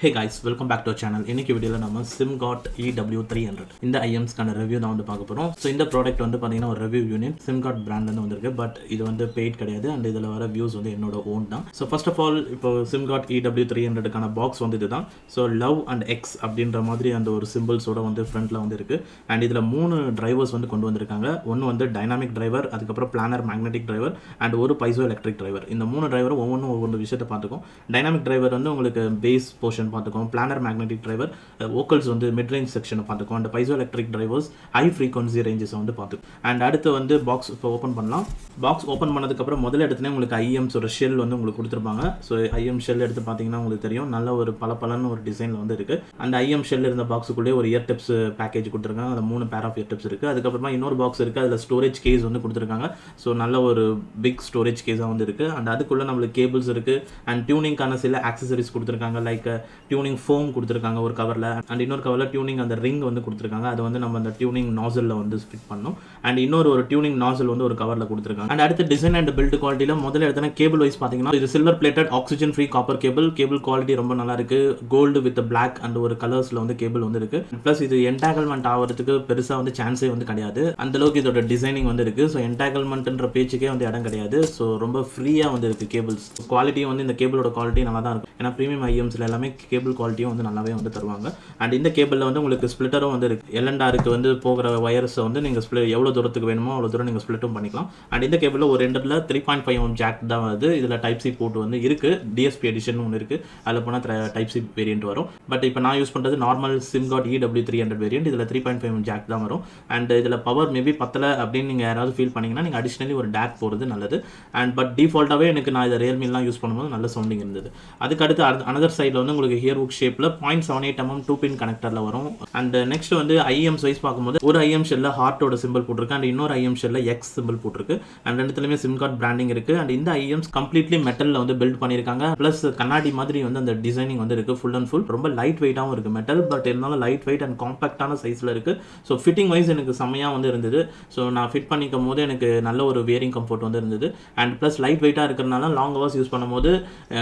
Hey guys, welcome back to our channel. இன்னைக்கு வீடியோல நம்ம SimGot EW300 இந்த IMSக்கான ரிவ்யூ தான் வந்து பார்க்க போறோம். ஸோ இந்த ப்ராடக்ட் வந்து பார்த்தீங்கன்னா ஒரு ரிவ்யூ யூனிட் SimGot பிராண்ட்லேருந்து வந்திருக்கு. பட் இது வந்து பெய்ட் கிடையாது அண்ட் இதில் வர வியூஸ் வந்து என்னோட ஓன் தான். ஸோ ஃபர்ஸ்ட் ஆஃப் ஆல் இப்போ SimGot EW300க்கான பாக்ஸ் வந்து இதுதான். ஸோ லவ் அண்ட் எக்ஸ் அப்படின்ற மாதிரி அந்த ஒரு சிம்பிள்ஸோட வந்து ஃப்ரண்ட்ல வந்து இருக்கு. அண்ட் இதில் 3 டிரைவர்ஸ் வந்து கொண்டு வந்திருக்காங்க. ஒன்று வந்து டைனாமிக் டிரைவர், அதுக்கப்புறம் பிளானர் மேக்னெட்டிக் டிரைவர் அண்ட் ஒரு பைசோ எலக்ட்ரிக் டிரைவர். இந்த 3 டிரைவரும் ஒவ்வொரு விஷயத்தை பார்த்துக்கும். டைனாமிக் டிரைவர் வந்து உங்களுக்கு பேஸ் போர்ஷன் பார்த்துக்கோம், பிளானர் மேக்னெட்டிக் டிரைவர் வோக்கல்ஸ் வந்து மிட் ரேஞ்ச் செக்ஷனை பார்த்துக்கோம், and piezoelectric drivers high frequency ranges வந்து பார்த்துக்கும். அண்ட் அடுத்து வந்து பாக்ஸ் இப்போ ஓப்பன் பண்ணலாம். பாக்ஸ் ஓப்பன் பண்ணதுக்கப்புறம் முதல்ல எடுத்துனே உங்களுக்கு ஐஎம்ஸ் ஒரு ஷெல் வந்து உங்களுக்கு கொடுத்துருப்பாங்க. ஸோ ஐஎம் ஷெல் எடுத்து பார்த்தீங்கன்னா உங்களுக்கு தெரியும், நல்ல ஒரு பலன்னு ஒரு டிசைனில் வந்து இருக்குது. அந்த ஐஎம் ஷெல் இருந்த பாக்ஸுக்குள்ளே ஒரு இயர் டிப்ஸ் பேக்கேஜ் கொடுத்துருக்காங்க. அதில் 3 பேர் ஆஃப் இயர் டிப்ஸ் இருக்குது. அதுக்கப்புறமா இன்னொரு பாக்ஸ் இருக்குது, அதில் ஸ்டோரேஜ் கேஸ் வந்து கொடுத்துருக்காங்க. ஸோ நல்ல ஒரு பிக் ஸ்டோரேஜ் கேஸாக வந்து இருக்குது. அண்ட் அதுக்குள்ளே நம்மளுக்கு கேபிள்ஸ் இருக்குது அண்ட் டியூனிங்கான சில ஆக்சசரிஸ் கொடுத்துருக்காங்க. லைக் டியூனிங் ஃபோம் கொடுத்துருக்காங்க ஒரு கவரில், அண்ட் இன்னொரு கவரில் டியூனிங் அந்த ரிங் வந்து கொடுத்துருக்காங்க. அது வந்து நம்ம அந்த டியூனிங் நாசலில் வந்து ஃபிட் பண்ணணும். அண்ட் இன்னொரு டியூனிங் நாசல் வந்து ஒரு கவரில் கொடுத்துருக்காங்க. அண்ட் அடுத்து டிசைன் அண்ட் பில்ட் குவாலிட்டியில் முதல்ல எடுத்தோன்னா கேபிள் வைஸ் பார்த்தீங்கன்னா இது silver plated oxygen free copper cable quality ரொம்ப நல்லா இருக்கு. கோல்டு வித் பிளாக் அண்ட் ஒரு கலர்ஸில் வந்து கேபிள் வந்து இருக்கு. ப்ளஸ் இது என்டாகல்மெண்ட் ஆகிறதுக்கு பெருசாக வந்து சான்ஸே வந்து கிடையாது. அந்த அளவுக்கு இதோட டிசைனிங் வந்து இருக்கு. ஸோ என்டாகல்மெண்ட்ன்ற பேச்சுக்கே வந்து இடம் கிடையாது. ஸோ ரொம்ப ஃப்ரீயாக வந்து இருக்கு. கேபிள்ஸ் குவாலிட்டியும் வந்து இந்த கேபிளோட குவாலிட்டி நல்லா தான் இருக்கும். ஏன்னா ப்ரீமியம் ஐஎம்ஸில் எல்லாமே கேபிள் குவாலிட்டியும் வந்து நல்லாவே வந்து தருவாங்க. அண்ட் இந்த கேபிளில் வந்து உங்களுக்கு ஸ்ப்ளிட்டரும் வந்து இருக்குது. எல்என்ஆருக்கு வந்து போகிற வயர்ஸை வந்து நீங்கள் எவ்வளோ தூரத்துக்கு வேணுமோ அவ்வளோ தூரம் நீங்கள் ஸ்ப்ளிட்டும் பண்ணிக்கலாம். அண்ட் இந்த கேபிளில் ஒரு எண்டில் 3.5mm ஜாக் தான் வருது. இதில் டைப் சி போர்ட் வந்து இருக்குது. டிஎஸ்பி எடிஷன் ஒன்று இருக்குது. அதில் போனால் டைப் சி வேரியன்ட் வரும். பட் இப்போ நான் யூஸ் பண்ணுறது நார்மல் SimGot EW300 வேரியன்ட். இதில் 3.5mm ஜாக் தான் வரும். அண்ட் இதில் பவர் மேபி பத்தலை அப்படின்னு நீங்கள் யாராவது ஃபீல் பண்ணிங்கன்னா நீங்கள் அடிஷ்னலி ஒரு டேக் போகிறது நல்லது. அண்ட் பட் டிஃபால்ட்டாகவே எனக்கு நான் இதை ரியல்மிலாம் யூஸ் பண்ணும்போது நல்ல சவுண்டிங் இருந்தது. அதுக்கு அடுத்து அனதர் சைடில் வந்து உங்களுக்கு ஹியர் ஹுக் ஷேப்பில் 0.78mm 2-pin கனெக்டரில் வரும். அண்ட் நெக்ஸ்ட் வந்து ஐஎம் சைஸ் பார்க்கும்போது ஒரு ஐஎம் ஷெல்ல ஹார்ட்டோட சிம்பிள் போட்டிருக்கு அண்ட் இன்னொரு ஐஎம் ஷெல்ல எக்ஸ் சிம்பிள் போட்டிருக்கு. அண்ட் ரெண்டுத்துலையுமே SimGot பிராண்டிங் இருக்கு. அண்ட் இந்த ஐஎம்ஸ் கம்ப்ளீட்லி மெட்டலில் வந்து பில்ட் பண்ணியிருக்காங்க. ப்ளஸ் கண்ணாடி மாதிரி வந்து அந்த டிசைனிங் வந்து இருக்கு. ஃபுல் அண்ட் ஃபுல் ரொம்ப லைட் வெயிட்டாகவும் இருக்கு. மெட்டல் பட் இருந்தாலும் லைட் வெயிட் அண்ட் காம்பாக்டான சைஸில் இருக்கு. ஸோ ஃபிட்டிங் வைஸ் எனக்கு செம்மையாக வந்து இருந்தது. ஸோ நான் ஃபிட் பண்ணிக்கும் போது எனக்கு நல்ல ஒரு வியரிங் கம்ஃபர்ட் வந்து இருந்தது. அண்ட் ப்ளஸ் லைட் வெயிட்டாக இருக்கிறதுனால லாங் ஹவர்ஸ் யூஸ் பண்ணும்போது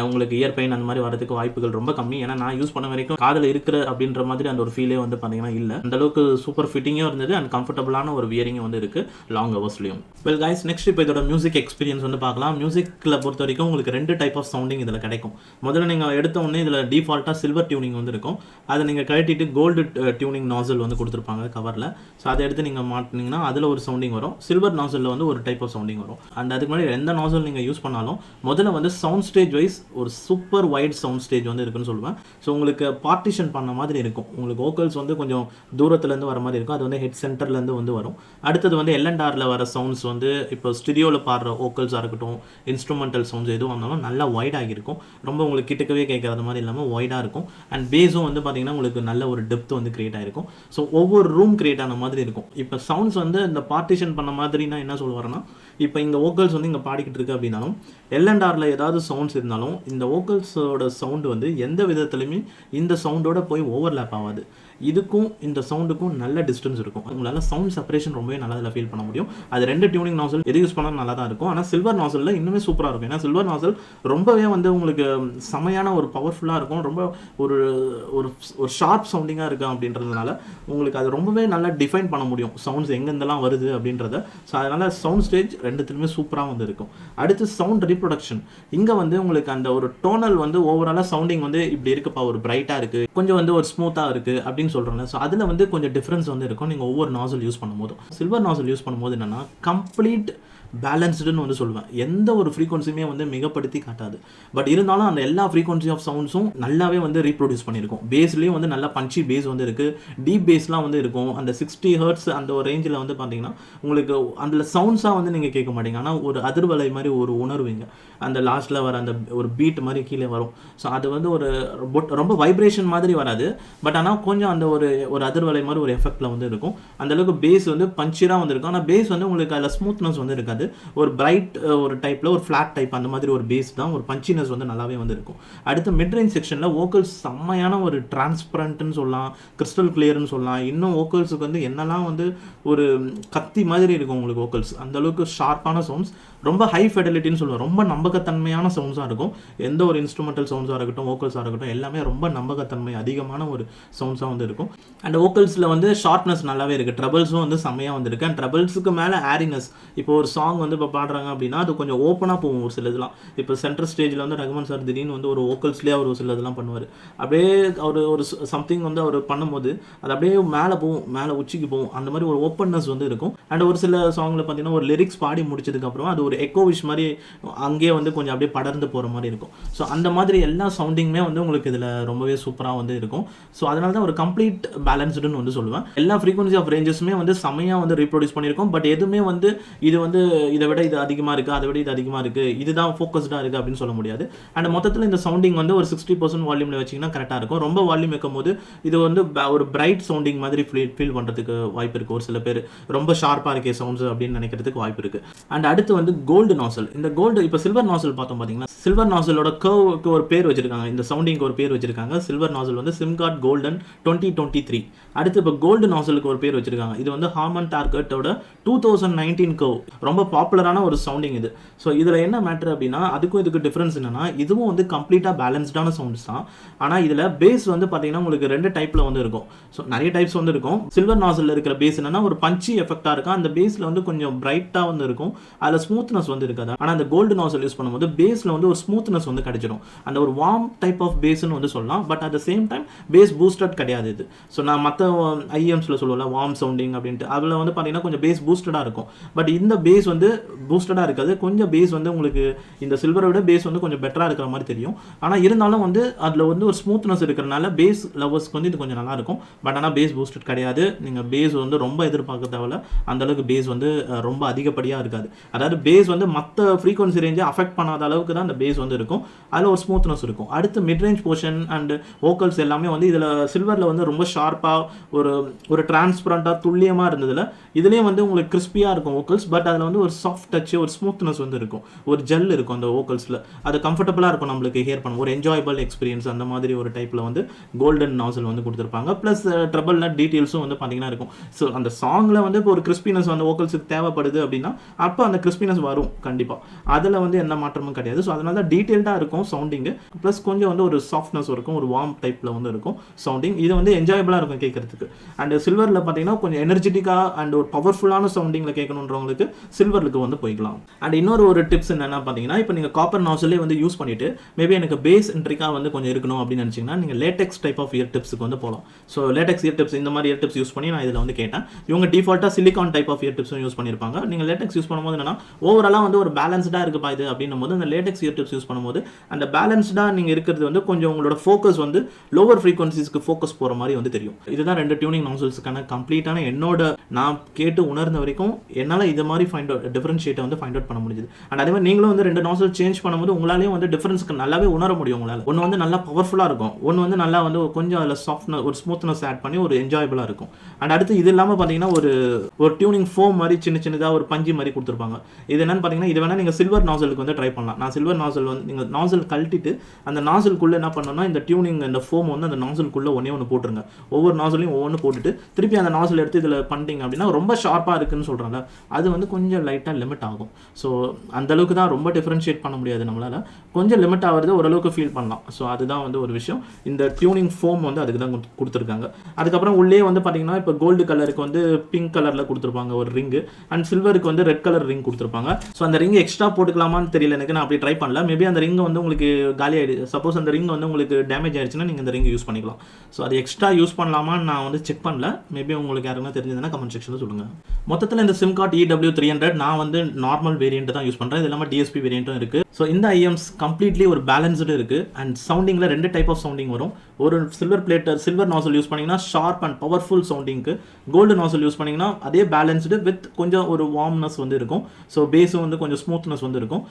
உங்களுக்கு இயர் பெயின் அந்த மாதிரி வரதுக்கு வாய்ப்புகள் ரொம்ப கம்மி. ஏன்னா நான் யூஸ் பண்ண வரைக்கும் காதில் இருக்கிற அப்படின்ற மாதிரி அந்த ஒரு ஃபீலே வந்து பார்த்தீங்கன்னா இல்லை. அந்த அளவுக்கு சூப்பர் ஃபிட்டிங்கும் இருந்தது அண்ட் கம்ஃபர்டபுளான ஒரு வியரிங்கும் வந்து இருக்கு லாங் ஹவர்ஸ்லையும். வெல் கைஸ், நெக்ஸ்ட் இப்போ இதோட மியூசிக் எக்ஸ்பீரியன்ஸ் வந்து பார்க்கலாம். மியூசிக்கில் பொறுத்த வரைக்கும் உங்களுக்கு 2 டைப் ஆஃப் சவுண்டிங் இதில் கிடைக்கும். முதல்ல நீங்கள் எடுத்த உடனே இதில் டிஃபால்ட்டாக சில்வர் டியூனிங் வந்து இருக்கும். அதை நீங்கள் கழட்டிட்டு கோல்டு டியூனிங் நாசல் வந்து கொடுத்துருப்பாங்க கவரில். ஸோ அதை எடுத்து நீங்கள் மாட்டினீங்கன்னா அதில் ஒரு சவுண்டிங் வரும். சில்வர் நாசலில் வந்து ஒரு டைப் ஆஃப் சவுண்டிங் வரும். அண்ட் அதுக்கு முன்னாடி எந்த நாசல் நீங்கள் யூஸ் பண்ணாலும் முதல்ல வந்து சவுண்ட் ஸ்டேஜ் வைஸ் ஒரு சூப்பர் வைட் சவுண்ட் ஸ்டேஜ் வந்து இருக்குன்னு சொல்லுவேன். ஸோ உங்களுக்கு பார்ட்டிஷன் பண்ண மாதிரி இருக்கும். உங்களுக்கு வோக்கல்ஸ் வந்து கொஞ்சம் தூரத்துலேருந்து வர மாதிரி இருக்கும். அது வந்து ஹெட் சென்டர்லேருந்து வந்து வரும். அடுத்தது வந்து எல்என்ஆரில் வர சவுண்ட்ஸ் வந்து இப்போ ஸ்டுடியோவில் பாடுற வோக்கல்ஸாக இருக்கட்டும், இன்ஸ்ட்ருமெண்டல் சவுண்ட்ஸ் எதுவும் வந்தாலும் நல்லா வைடாக இருக்கும். ரொம்ப உங்களுக்கு கிட்டக்கவே கேட்குறது மாதிரி இல்லாமல் வைடாக இருக்கும். அண்ட் பேஸும் வந்து பார்த்தீங்கன்னா உங்களுக்கு நல்ல ஒரு டெப்த் வந்து கிரியேட் ஆகிருக்கும். ஸோ ஒவ்வொரு ரூம் கிரியேட் ஆன மாதிரி இருக்கும். இப்போ சவுண்ட்ஸ் வந்து இந்த பார்ட்டிஷன் பண்ண மாதிரினா என்ன சொல்லுவாருன்னா, இப்போ இங்கே வோக்கல்ஸ் வந்து இங்கே பாடிக்கிட்டு இருக்கு அப்படின்னாலும் எல்என்ஆரில் ஏதாவது சவுண்ட்ஸ் இருந்தாலும் இந்த வோக்கல்ஸோட சவுண்டு வந்து எந்த விதத்துலையுமே இந்த சவுண்டோட போய் ஓவர்லேப் ஆகாது. இதுக்கும் இந்த சவுண்டுக்கும் நல்ல டிஸ்டன்ஸ் இருக்கும். உங்களால் சவுண்ட் செப்பரேஷன் ரொம்பவே நல்லா இதில் ஃபீல் பண்ண முடியும். அது 2 டியூனிங் நாசல் எது யூஸ் பண்ணாலும் நல்லா தான் இருக்கும். ஆனால் சில்வர் நாசலில் இன்னுமே சூப்பராக இருக்கும். ஏன்னா சில்வர் நாசல் ரொம்பவே வந்து உங்களுக்கு செமையான ஒரு பவர்ஃபுல்லாக இருக்கும். ரொம்ப ஒரு ஒரு ஷார்ப் சவுண்டிங்காக இருக்கும். அப்படின்றதுனால உங்களுக்கு அது ரொம்பவே நல்லா டிஃபைன் பண்ண முடியும் சவுண்ட்ஸ் எங்கெந்தெல்லாம் வருது அப்படின்றத. ஸோ அதனால் சவுண்ட் ஸ்டேஜ் 2த்துலையுமே சூப்பராக வந்து இருக்கும். அடுத்து சவுண்ட் ரீப்ரொடக்ஷன். இங்கே வந்து உங்களுக்கு அந்த ஒரு டோனல் வந்து ஓவராலாக சவுண்டிங் வந்து இப்படி இருக்குப்பா, ஒரு பிரைட்டாக இருக்குது, கொஞ்சம் வந்து ஒரு ஸ்மூத்தாக இருக்குது அப்படின்னு சொல்கிறேன். ஸோ அதில் வந்து கொஞ்சம் டிஃப்ரென்ஸ் வந்து இருக்கும் நீங்கள் ஒவ்வொரு நாசல் யூஸ் பண்ணும்போது. சில்வர் நாசல் யூஸ் பண்ணும்போது என்னென்னா கம்ப்ளீட் பேலன்ஸ்டுன்னு வந்து சொல்லுவேன். எந்த ஒரு ஃப்ரீக்வன்சியுமே வந்து மிகப்படுத்தி காட்டாது. பட் இருந்தாலும் அந்த எல்லா ஃப்ரீக்வன்சி ஆஃப் சவுண்ட்ஸும் நல்லாவே வந்து ரீப்ரொடியூஸ் பண்ணியிருக்கும். பேஸ்லேயும் வந்து நல்லா பஞ்சி பேஸ் வந்து இருக்குது. டீப் பேஸ்லாம் வந்து இருக்கும். அந்த 60 Hz அந்த ஒரு ரேஞ்சில் வந்து பார்த்தீங்கன்னா உங்களுக்கு அதில் சவுண்ட்ஸாக வந்து நீங்கள் கேட்க மாட்டீங்க. ஆனால் ஒரு அதிர்வலை மாதிரி ஒரு உணர்வீங்க. அந்த லாஸ்ட்டில் வர அந்த ஒரு பீட் மாதிரி கீழே வரும். ஸோ அது வந்து ஒரு ரொம்ப வைப்ரேஷன் மாதிரி வராது. பட் ஆனால் கொஞ்சம் அந்த ஒரு அதிர்வலை மாதிரி ஒரு எஃபெக்டில் வந்து இருக்கும். அந்தளவுக்கு பேஸ் வந்து பஞ்சிராக வந்து இருக்கும். ஆனால் பேஸ் வந்து உங்களுக்கு அதில் ஸ்மூத்னஸ் வந்து இருக்காது. இருக்காது. ஒரு பிரைட் ஒரு டைப்பில் ஒரு ஃப்ளாட் டைப் அந்த மாதிரி ஒரு பேஸ் தான், ஒரு பஞ்சினஸ் வந்து நல்லாவே வந்து இருக்கும். அடுத்து மிட்ரேஞ்ச் செக்ஷனில் வோக்கல்ஸ் செம்மையான ஒரு டிரான்ஸ்பரண்ட்னு சொல்லலாம், கிறிஸ்டல் கிளியர்னு சொல்லலாம். இன்னும் வோக்கல்ஸுக்கு வந்து என்னெல்லாம் வந்து ஒரு கத்தி மாதிரி இருக்கும் உங்களுக்கு வோக்கல்ஸ், அந்தளவுக்கு ஷார்ப்பான சவுண்ட்ஸ், ரொம்ப ஹை ஃபெடலிட்டின்னு சொல்லுவோம், ரொம்ப நம்பகத்தன்மையான சவுண்ட்ஸாக இருக்கும். எந்த ஒரு இன்ஸ்ட்ருமெண்டல் சவுண்ட்ஸாக இருக்கட்டும், வோக்கல்ஸாக இருக்கட்டும், எல்லாமே ரொம்ப நம்பகத்தன்மை அதிகமான ஒரு சவுண்ட்ஸாக வந்து இருக்கும். அண்ட் வோக்கல்ஸில் வந்து ஷார்ப்னஸ் நல்லாவே இருக்குது, ட்ரபிள்ஸும் வந்து செம்மையாக வந்துருக்கு. அண்ட் ட்ரபிள்ஸுக்கு மேலே ஏரினஸ், இப்போ ஒரு சாங் வந்து இப்போ பாடுறாங்க அப்படின்னா அது கொஞ்சம் ஓப்பனாக போகும் ஒரு சில இதெல்லாம். இப்போ சென்ட்ரல் ஸ்டேஜில் வந்து ரகுமான் சார் திடீர்னு வந்து ஒரு வோக்கல்ஸ்லேயே அவர் ஒரு சில இதெல்லாம் பண்ணுவார், அப்படியே அவர் ஒரு சம்திங் வந்து அவர் பண்ணும்போது அது அப்படியே மேலே போகும், மேலே உச்சிக்கு போகும், அந்த மாதிரி ஒரு ஓப்பன்னஸ் வந்து இருக்கும். அண்ட் ஒரு சில சாங்கில் பார்த்தீங்கன்னா ஒரு லிரிக்ஸ் பாடி முடிச்சதுக்கப்புறம் அது ஒரு எக்கோவிஷ் மாதிரி அங்கேயே வந்து கொஞ்சம் அப்படியே படர்ந்து போகிற மாதிரி இருக்கும். ஸோ அந்த மாதிரி எல்லா சவுண்டிங்குமே வந்து உங்களுக்கு இதில் ரொம்பவே சூப்பராக வந்து இருக்கும். ஸோ அதனால தான் ஒரு கம்ப்ளீட் பேலன்ஸ்டுன்னு வந்து சொல்லுவேன். எல்லா ஃப்ரீக்வன்சி ஆஃப் ரேஞ்சஸுமே வந்து செம்மையாக வந்து ரீப்ரொடியூஸ் பண்ணியிருக்கோம். பட் எதுவுமே வந்து இது வந்து இதை விட இது அதிகமாக இருக்குது, அதை விட இது அதிகமாக இருக்குது, இதுதான் ஃபோக்கஸ்டாக இருக்குது அப்படின்னு சொல்ல முடியாது. அண்ட் மொத்தத்தில் இந்த சவுண்டிங் வந்து ஒரு 60% வால்யூமில் வச்சிங்கன்னா கரெக்டாக இருக்கும். ரொம்ப வால்யூம் வைக்கும் போது இது வந்து ஒரு பிரைட் சவுண்டிங் மாதிரி ஃபீல் பண்ணுறதுக்கு வாய்ப்பு இருக்குது. ஒரு சில பேர் ரொம்ப ஷார்ப்பாக இருக்கே சவுண்ட்ஸ் அப்படின்னு நினைக்கிறதுக்கு வாய்ப்பு இருக்குது. அண்ட் அடுத்து வந்து கோல்டு நாசல். இந்த கோல்டு இப்போ சில்வர் நாசல் பார்த்தோம் பார்த்தீங்கன்னா, சில்வர் நாசலோட கர்வுக்கு ஒரு பேர் வச்சிருக்காங்க, இந்த சவுண்டிங்க்கு ஒரு பேர் வச்சிருக்காங்க. சில்வர் நாசல் வந்து சிம்கார்ட் கோல்டன் 2023. அடுத்து இப்போ கோல்டு நாசலுக்கு ஒரு பேர் வச்சிருக்காங்க, இது வந்து ஹார்மன் டார்கெட்டோட 2019 கர்வ், ரொம்ப பாப்புலரான ஒரு சவுண்டிங் இது. ஸோ இதில் என்ன மேட்டர் அப்படின்னா, அதுக்கும் இதுக்கு டிஃப்ரென்ஸ் என்னன்னா, இதுவும் வந்து கம்ப்ளீட்டாக பேலன்ஸ்டான சவுண்ட்ஸ் தான். ஆனால் இதில் பேஸ் வந்து பார்த்தீங்கன்னா உங்களுக்கு 2 டைப்பில் வந்து இருக்கும். ஸோ நிறைய டைப்ஸ் வந்து இருக்கும். சில்வர் நாசலில் இருக்கிற பேஸ் என்னன்னா ஒரு பஞ்சி எஃபெக்டாக இருக்கும், அந்த பேஸில் வந்து கொஞ்சம் பிரைட்டாக வந்து இருக்கும், அதில் ஸ்மூத்னஸ் வந்து இருக்காது. ஆனால் அந்த கோல்டு நாசல் யூஸ் பண்ணும்போது பேஸில் வந்து ஒரு ஸ்மூத்னஸ் வந்து கிடைச்சிடும், அந்த ஒரு வார்ம் டைப் ஆஃப் பேஸ்ன்னு வந்து சொல்லலாம். But at the same time base boosted கிடையாது இது. ஸோ நான் மற்ற ஐஎம்ஸில் சொல்லுவோம்ல வார்ம் சவுண்டிங் அப்படின்ட்டு, அதில் வந்து பார்த்தீங்கன்னா கொஞ்சம் பேஸ் பூஸ்டடாக இருக்கும். பட் இந்த பேஸ் வந்து பூஸ்டடாக இருக்காது, கொஞ்சம் பேஸ் வந்து உங்களுக்கு இந்த சில்வரை விட பேஸ் வந்து கொஞ்சம் பெட்டராக இருக்கிற மாதிரி தெரியும். ஆனால் இருந்தாலும் வந்து அதில் வந்து ஒரு ஸ்மூத்னஸ் இருக்கிறனால பேஸ் லவர்ஸ்க்கு வந்து இது கொஞ்சம் நல்லா இருக்கும். பட் ஆனால் பேஸ் பூஸ்டட் கிடையாது, நீங்கள் பேஸ் வந்து ரொம்ப எதிர்பார்க்க தேவையில்ல, அந்தளவுக்கு பேஸ் வந்து ரொம்ப அதிகப்படியாக இருக்காது. அதாவது பேஸ் வந்து மற்ற ஃப்ரீக்வன்சி ரேஞ்சை அஃபெக்ட் பண்ணாத அளவுக்கு தான் அந்த பேஸ் வந்து இருக்கும், அதில் ஒரு ஸ்மூத்னஸ் இருக்கும். அடுத்து மிட்ரேஞ்ச் போர்ஷன் அண்ட் வோக்கல்ஸ் எல்லாமே வந்து இதில் சில்வரில் வந்து ரொம்ப ஷார்ப்பாக ஒரு டிரான்ஸ்பரண்ட்டாக துல்லியமாக இருந்ததில் இதுலேயும் வந்து உங்களுக்கு கிறிஸ்பியாக இருக்கும் வோக்கல்ஸ். பட் அதில் வந்து ஒரு சாஃப்ட் டச், ஒரு ஸ்மூத்னஸ் வந்து இருக்கும், ஒரு ஜெல் இருக்கும் அந்த வோக்கல்ஸில், அது கம்ஃபர்டபுளாக இருக்கும் நம்மளுக்கு ஹியர் பண்ண, ஒரு என்ஜாயபிள் எக்ஸ்பீரியன்ஸ். அந்த மாதிரி ஒரு டைப்பில் வந்து கோல்டன் நாசல் வந்து கொடுத்துருப்பாங்க. ப்ளஸ் ட்ரபிள் நட் டீட்டெயில்ஸும் வந்து பார்த்தீங்கன்னா இருக்கும். ஸோ அந்த சாங்கில் வந்து இப்போ ஒரு கிறிஸ்பினஸ் வந்து வோக்கல்ஸுக்கு தேவைப்படுது அப்படின்னா அப்போ அந்த கிறிஸ்பினஸ் வரும் கண்டிப்பாக, அதில் வந்து எந்த மாற்றமும் கிடையாது. ஸோ அதனால தான் டீட்டெயில்டாக இருக்கும் சவுண்டிங்கு, ப்ளஸ் கொஞ்சம் வந்து ஒரு சாஃப்ட்னஸ் இருக்கும், ஒரு வார்ம் டைப்பில் வந்து இருக்கும் சவுண்டிங். இது வந்து என்ஜாயபிளாக இருக்கும் கேட்கறதுக்கு. அண்ட் சில்வரில் பார்த்தீங்கன்னா கொஞ்சம் எனர்ஜெட்டிக்காக அண்ட் ஒரு பவர்ஃபுல்லான சவுண்டிங்கில் கேட்கணுன்றவங்களுக்கு சில்வருக்கு வந்து போய்க்கலாம். அண்ட் இன்னொரு டிப்ஸ் என்னென்னா பார்த்தீங்கன்னா, இப்போ நீங்கள் காப்பர் நாசலே வந்து யூஸ் பண்ணிவிட்டு மேபி எனக்கு பேஸ் இன்ட்ரிக்காக வந்து கொஞ்சம் இருக்கணும் அப்படின்னு நினச்சிங்கன்னா நீங்கள் லேட்டெக்ஸ் டைப் ஆஃப் இயர் டிப்ஸுக்கு வந்து போகலாம். ஸோ லேட்டெக்ஸ் இயர் டிப்ஸ், இந்த மாதிரி இயர் டிப்ஸ் யூஸ் பண்ணி நான் இதில் வந்து கேட்டேன். இவங்க டிஃபால்ட்டாக சிலிகான் டைப் ஆஃப் இயர் டிப்ஸும் யூஸ் பண்ணியிருப்பாங்க. நீங்கள் லேட்டெக்ஸ் யூஸ் பண்ணும்போது என்னன்னா ஓவராலாக வந்து ஒரு பேலன்ஸ்டாக இருக்குப்பா இது அப்படின்னும் போது அந்த லேட்டெக்ஸ் இயர் டிப்ஸ் யூஸ் பண்ணும்போது அந்த பேலன்ஸ்டாக நீங்கள் இருக்கிறது வந்து கொஞ்சம் உங்களோட ஃபோக்கஸ் வந்து லோவர் ஃப்ரீக்வன்சிஸ்க்கு ஃபோக்கஸ் போகிற மாதிரி வந்து தெரியும். இதுதான் 2 டியூனிங் நாசல்ஸுக்கான கம்ப்ளீட்டான என்னோட நான் கேட்டு உணர்ந்த வரைக்கும் என்னால் இது மாதிரி டிஃபரன்ஷியேட்டை வந்து ஃபைண்ட் அவுட் பண்ண முடியுது. அண்ட் அதே மாதிரி நீங்களும் வந்து 2 நாசல் சேஞ்ச் பண்ணும்போது உங்களாலேயும் வந்து டிஃபரன்ஸ்க்கு நல்லாவே உணர முடியும். உங்களால் ஒன்று வந்து நல்லா பவர்ஃபுல்லாக இருக்கும், ஒன்று வந்து நல்லா வந்து கொஞ்சம் அதில் சாஃப்ட்னஸ், ஒரு ஸ்மூத்னஸ் ஆட் பண்ணி ஒரு என்ஜாயபிளாக இருக்கும். அண்ட் அடுத்து இது இல்லாமல் பார்த்தீங்கன்னா ஒரு டியூனிங் ஃபோம் மாதிரி சின்னதாக ஒரு பஞ்சு மாதிரி கொடுத்துருப்பாங்க. இது என்னன்னு பார்த்தீங்கன்னா, இது வேணால் நீங்கள் சில்வர் நாசலுக்கு வந்து ட்ரை பண்ணலாம். நான் சில்வர் நாசல் வந்து நீங்கள் நாசல் கழட்டிட்டு அந்த நாசலுக்குள்ளே என்ன பண்ணணும்னா இந்த டியூனிங் இந்த ஃபோம் வந்து அந்த நாசலுக்குள்ளே ஒன்று போட்டுருங்க. ஒவ்வொரு நாசலையும் ஒவ்வொன்று போட்டுட்டு திருப்பி அந்த நாசல் எடுத்து இதில் பண்ணிட்டீங்க அப்படின்னா ரொம்ப ஷார்ப்பாக இருக்குன்னு சொல்கிறாங்க, அது வந்து கொஞ்சம் லைட்டாக லிமிட் ஆகும். ஸோ அந்தளவுக்கு தான் ரொம்ப டிஃப்ரென்ஷியேட் பண்ண முடியாது நம்மளால், கொஞ்சம் லிமிட் ஆகிறது ஓரளவுக்கு ஃபீல் பண்ணலாம். ஸோ அதுதான் வந்து ஒரு விஷயம். இந்த டியூனிங் ஃபோம் வந்து அதுக்கு தான் கொடுத்துருக்காங்க. அதுக்கப்புறம் உள்ளே வந்து பார்த்தீங்கன்னா இப்போ கோல்டு கலருக்கு வந்து பிங்க் கலரில் கொடுத்துருப்பாங்க ஒரு ரிங்கு, அண்ட் சில்வருக்கு வந்து ரெட் கலர் ரிங் கொடுத்துருப்பாங்க. ஸோ அந்த ரிங் எக்ஸ்ட்ரா போட்டுக்கலாமான்னு தெரியல எனக்கு, நான் அப்படி ட்ரை பண்ணல. மேபி அந்த ரிங் வந்து உங்களுக்கு காலி ஆகிடுது, சப்போஸ் அந்த ரிங் வந்து உங்களுக்கு டேமேஜ் ஆயிடுச்சுன்னா நீங்கள் இந்த ரிங் யூஸ் பண்ணிக்கலாம். ஸோ அது எக்ஸ்ட்ரா யூஸ் பண்ணலாமான்னு நான் வந்து செக் பண்ணல, மேபி உங்களுக்கு யாருன்னா தெரிஞ்சதுன்னா கமெண்ட் செக்ஷனில் சொல்லுங்கள். மொத்தத்தில் இந்த சிம்கார்ட் EW300 நான் வந்து நார்மல் வேரியண்ட் தான் யூஸ் பண்ணுறேன், இது இல்லாமல் DSP வேரியண்ட்டும் இருக்குது. ஸோ இந்த ஐஎம்ஸ் கம்ப்ளீட்லி ஒரு பேலன்ஸ்டு இருக்குது. அண்ட் சவுண்டிங்கில் 2 டைப் ஆஃப் சவுண்டிங் வரும். ஒரு சில்வர் நாசல் யூஸ் பண்ணிங்கன்னா ஷார்ப் அண்ட் பவர்ஃபுல் சவுண்டிங்க்கு, கோல்டு நாசல் யூஸ் பண்ணிங்கன்னா அதே பேலன்ஸ்டு வித் கொஞ்சம் ஒரு வார்ம்னஸ் வந்து இருக்கும். ஸோ பேஸும் வந்து கொஞ்சம் ஸ்மூத்னஸ் வந்து இருக்கும்.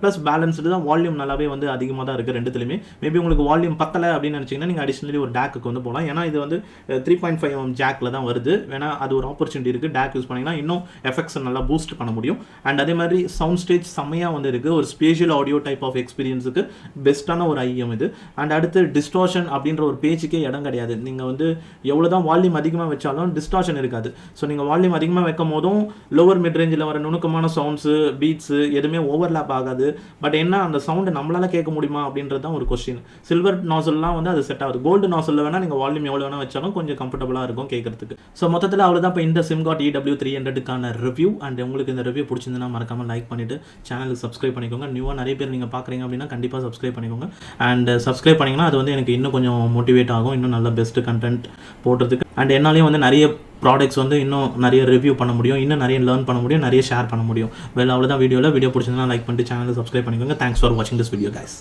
ப்ளஸ் பேலன்ஸ்டு தான், வால்யூம் நல்லாவே வந்து அதிகமாக தான் இருக்குது ரெண்டுத்துலையுமே. மேபி உங்களுக்கு வால்யூம் பத்தலை அப்படின்னு நினச்சிங்கன்னா நீங்கள் அடிஷ்னலி ஒரு டேக்கு வந்து போகலாம். ஏன்னா இது வந்து 3.5mm ஜாக்கில் தான் வருது, வேணா அது ஒரு ஆப்பர்ச்சுனிட்டி இருக்குது, டேக் யூஸ் பண்ணிங்கன்னா இன்னும் எஃபெக்ட்ஸ் நல்லா பூஸ்ட் பண்ண முடியும். அண்ட் அதே மாதிரி சவுண்ட் ஸ்டேஜ் செம்மையாக வந்து இருக்குது. ஒரு ஸ்பேஷியல் ஆடியோ டைப் ஆஃப் எக்ஸ்பீரியன்ஸுக்கு பெஸ்ட்டான ஒரு ஐஎம் இது. அண்ட் அடுத்து டிஸ்டார்ஷன் அப்படின்ற ஒரு பேச்சுக்கே இடம் கிடையாது. நீங்கள் வந்து எவ்வளோ தான் வால்யூம் அதிகமாக வச்சாலும் டிஸ்டார்ஷன் இருக்காது. ஸோ நீங்கள் வால்யூம் அதிகமாக வைக்கும் போதும் லோவர் மிட் ரேஞ்சில் வர நுணுக்கமான சவுண்ட்ஸு பீட்ஸு எதுவுமே ஓவர்லேப் ஆகாது. பட் என்ன அந்த சவுண்டு நம்மளால் கேட்க முடியுமா அப்படின்றது தான் ஒரு கொஸ்டின். சில்வர் நாசல்லாம் வந்து அது செட் ஆகுது. கோல்டு நாசலில் வேணால் நீங்கள் வால்யூம் எவ்வளோ வேணால் வச்சாலும் கொஞ்சம் கம்ஃபர்டபுளாக இருக்கும் கேட்கறதுக்கு. ஸோ மொத்தத்தில் அவ்வளோதான் இப்போ இந்த SIMGOT EW300க்கான ரிவ்யூ. அண்ட் உங்களுக்கு இந்த ரிவ்யூ பிடிச்சிருந்ததுன்னா மறக்காமல் லைக் பண்ணிவிட்டு சேனலுக்கு சப்ஸ்கிரைப் பண்ணிக்கோங்க. நியூவாக நிறைய பேர் நீங்கள் பார்க்குறீங்க அப்படின்னா கண்டிப்பாக சப்ஸ்கிரைப் பண்ணிக்கோங்க. அண்ட் சப்ஸ்கிரைப் பண்ணிங்கன்னா அது வந்து எனக்கு இன்னும் கொஞ்சம் மோட்டிவேட் ஆகும், இன்னும் நல்ல பெஸ்ட்டு கண்டென்ட் போடுறதுக்கு. அண்ட் என்னாலையும் வந்து நிறைய ப்ராடக்ட்ஸ் வந்து இன்னும் நிறைய ரிவ்யூ பண்ண முடியும், இன்னும் நிறைய லேர்ன் பண்ண முடியும், நிறைய ஷேர் பண்ண முடியும். அவ்வளோதான் வீடியோ பிடிச்சிருந்தா லைக் பண்ணிட்டு சேனலுக்கு சப்ஸ்கிரைப் பண்ணிக்கோங்க. தேங்க்ஸ் ஃபார் வாட்சிங் திஸ் வீடியோ கைஸ்.